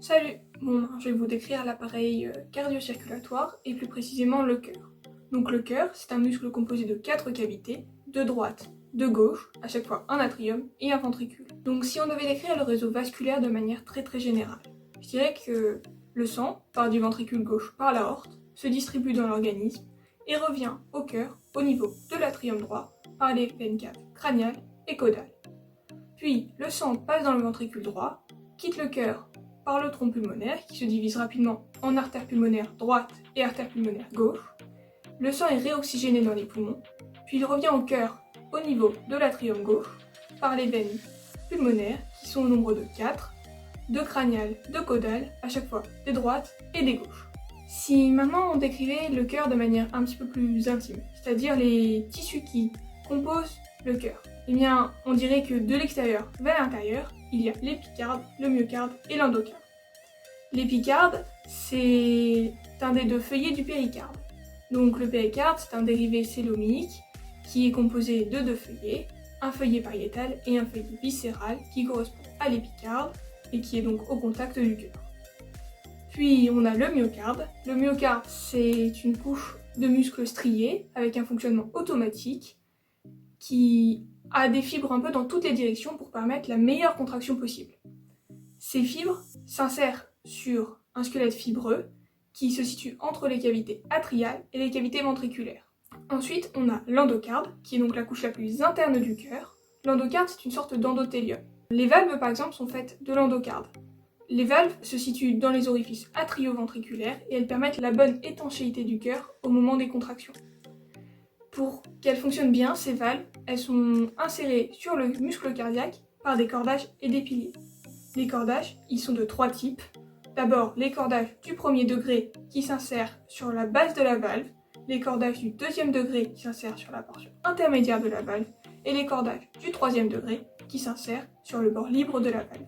Salut! Bon, je vais vous décrire l'appareil cardio-circulatoire et plus précisément le cœur. Donc le cœur, c'est un muscle composé de 4 cavités, de droite, de gauche, à chaque fois un atrium et un ventricule. Donc si on devait décrire le réseau vasculaire de manière très générale, je dirais que le sang part du ventricule gauche par l'aorte, se distribue dans l'organisme et revient au cœur au niveau de l'atrium droit par les veines caves crâniales et caudales. Puis le sang passe dans le ventricule droit, quitte le cœur par le tronc pulmonaire qui se divise rapidement en artère pulmonaire droite et artère pulmonaire gauche. Le sang est réoxygéné dans les poumons, puis il revient au cœur au niveau de l'atrium gauche par les veines pulmonaires qui sont au nombre de 4, de crâniales, de caudales, à chaque fois des droites et des gauches. Si maintenant on décrivait le cœur de manière un petit peu plus intime, c'est-à-dire les tissus qui composent le cœur, eh bien on dirait que de l'extérieur vers l'intérieur, il y a l'épicarde, le myocarde et l'endocarde. L'épicarde, c'est un des deux feuillets du péricarde. Donc le péricarde, c'est un dérivé célomique qui est composé de deux feuillets, un feuillet pariétal et un feuillet viscéral qui correspond à l'épicarde et qui est donc au contact du cœur. Puis on a le myocarde. Le myocarde, c'est une couche de muscles striés avec un fonctionnement automatique qui a des fibres un peu dans toutes les directions pour permettre la meilleure contraction possible. Ces fibres s'insèrent sur un squelette fibreux qui se situe entre les cavités atriales et les cavités ventriculaires. Ensuite, on a l'endocarde, qui est donc la couche la plus interne du cœur. L'endocarde, c'est une sorte d'endothélium. Les valves, par exemple, sont faites de l'endocarde. Les valves se situent dans les orifices atrio-ventriculaires et elles permettent la bonne étanchéité du cœur au moment des contractions. Pour qu'elles fonctionnent bien, ces valves, elles sont insérées sur le muscle cardiaque par des cordages et des piliers. Les cordages, ils sont de 3 types. D'abord, les cordages du premier degré qui s'insèrent sur la base de la valve, les cordages du deuxième degré qui s'insèrent sur la portion intermédiaire de la valve, et les cordages du troisième degré qui s'insèrent sur le bord libre de la valve.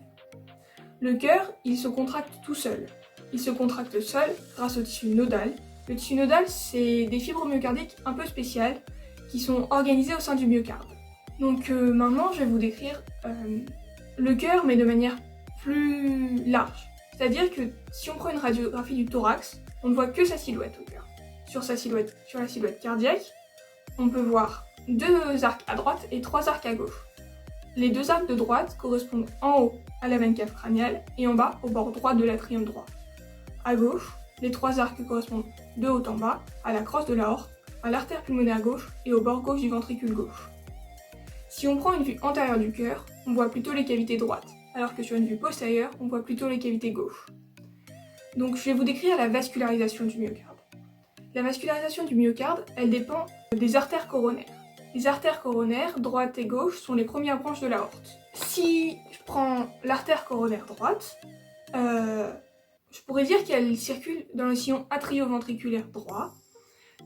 Le cœur, il se contracte tout seul. Il se contracte seul grâce au tissu nodal. Le tissu nodal, c'est des fibres myocardiques un peu spéciales qui sont organisées au sein du myocarde. Donc maintenant, je vais vous décrire le cœur, mais de manière plus large. C'est-à-dire que si on prend une radiographie du thorax, on ne voit que sa silhouette au cœur. Sur la silhouette cardiaque, on peut voir 2 arcs à droite et 3 arcs à gauche. Les 2 arcs de droite correspondent en haut à la veine cave crâniale et en bas au bord droit de l'atrium droit. À gauche, les 3 arcs correspondent de haut en bas à la crosse de l'aorte, à l'artère pulmonaire gauche et au bord gauche du ventricule gauche. Si on prend une vue antérieure du cœur, on voit plutôt les cavités droites, alors que sur une vue postérieure, on voit plutôt les cavités gauches. Donc je vais vous décrire la vascularisation du myocarde. La vascularisation du myocarde, elle dépend des artères coronaires. Les artères coronaires, droite et gauche, sont les premières branches de l'aorte. Si je prends l'artère coronaire droite, je pourrais dire qu'elle circule dans le sillon atrio-ventriculaire droit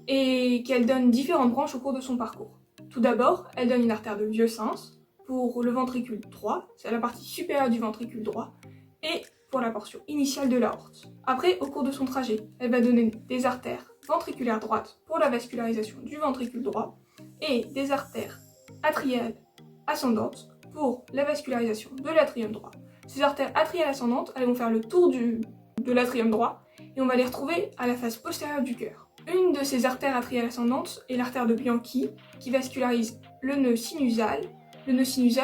et qu'elle donne différentes branches au cours de son parcours. Tout d'abord, elle donne une artère de vieux sens pour le ventricule droit, c'est la partie supérieure du ventricule droit, et pour la portion initiale de l'aorte. Après, au cours de son trajet, elle va donner des artères ventriculaires droites pour la vascularisation du ventricule droit et des artères atriales ascendantes pour la vascularisation de l'atrium droit. Ces artères atriales ascendantes, elles vont faire le tour de l'atrium droit et on va les retrouver à la face postérieure du cœur. Une de ces artères atriales ascendantes est l'artère de Bianchi qui vascularise le nœud sinusal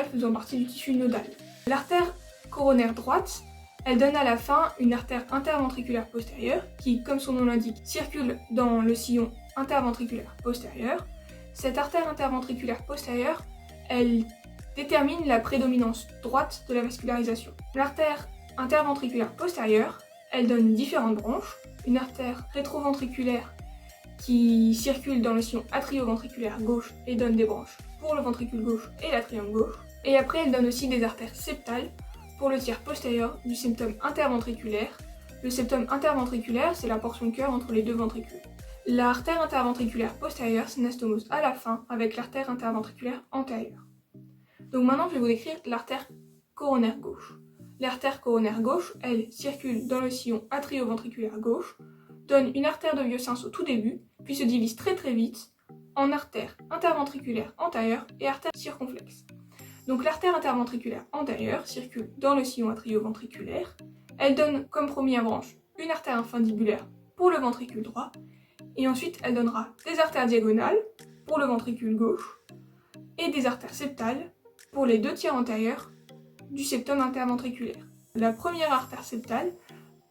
faisant partie du tissu nodal. L'artère coronaire droite, elle donne à la fin une artère interventriculaire postérieure qui, comme son nom l'indique, circule dans le sillon interventriculaire postérieur. Cette artère interventriculaire postérieure, elle détermine la prédominance droite de la vascularisation. L'artère interventriculaire postérieure, elle donne différentes branches. Une artère rétroventriculaire qui circule dans le sillon atrio-ventriculaire gauche et donne des branches pour le ventricule gauche et l'atrium gauche. Et après, elle donne aussi des artères septales pour le tiers postérieur du septum interventriculaire. Le septum interventriculaire, c'est la portion de cœur entre les 2 ventricules. L'artère interventriculaire postérieure s'anastomose à la fin avec l'artère interventriculaire antérieure. Donc maintenant, je vais vous décrire l'artère coronaire gauche. L'artère coronaire gauche, elle circule dans le sillon atrio-ventriculaire gauche, donne une artère de vieux sens au tout début, puis se divise très vite en artère interventriculaire antérieure et artère circonflexe. Donc l'artère interventriculaire antérieure circule dans le sillon atrio-ventriculaire Elle donne comme première branche une artère infundibulaire pour le ventricule droit, et ensuite elle donnera des artères diagonales pour le ventricule gauche, et des artères septales pour les 2 tiers antérieurs du septum interventriculaire. La première artère septale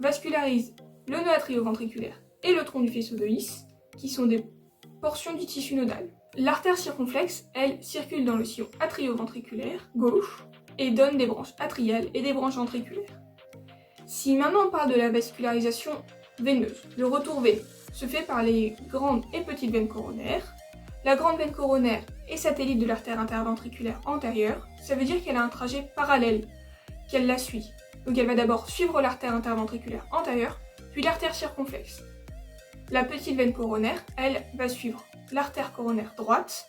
vascularise le nœud atrioventriculaire et le tronc du faisceau de His, qui sont des portions du tissu nodal. L'artère circonflexe, elle, circule dans le sillon atrioventriculaire gauche et donne des branches atriales et des branches ventriculaires. Si maintenant on parle de la vascularisation veineuse, le retour veineux se fait par les grandes et petites veines coronaires. La grande veine coronaire est satellite de l'artère interventriculaire antérieure, ça veut dire qu'elle a un trajet parallèle, qu'elle la suit. Donc elle va d'abord suivre l'artère interventriculaire antérieure, puis l'artère circonflexe. La petite veine coronaire, elle, va suivre l'artère coronaire droite.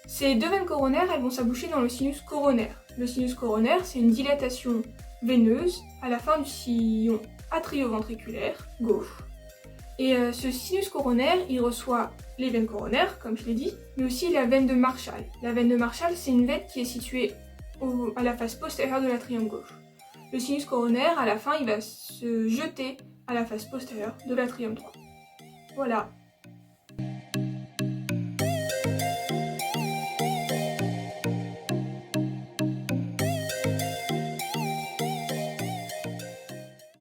Ces 2 veines coronaires, elles vont s'aboucher dans le sinus coronaire. Le sinus coronaire, c'est une dilatation veineuse à la fin du sillon atrioventriculaire gauche. Et ce sinus coronaire, il reçoit les veines coronaires, comme je l'ai dit, mais aussi la veine de Marshall. La veine de Marshall, c'est une veine qui est située à la face postérieure de l'atrium gauche. Le sinus coronaire, à la fin, il va se jeter à la face postérieure de l'atrium droit. Voilà.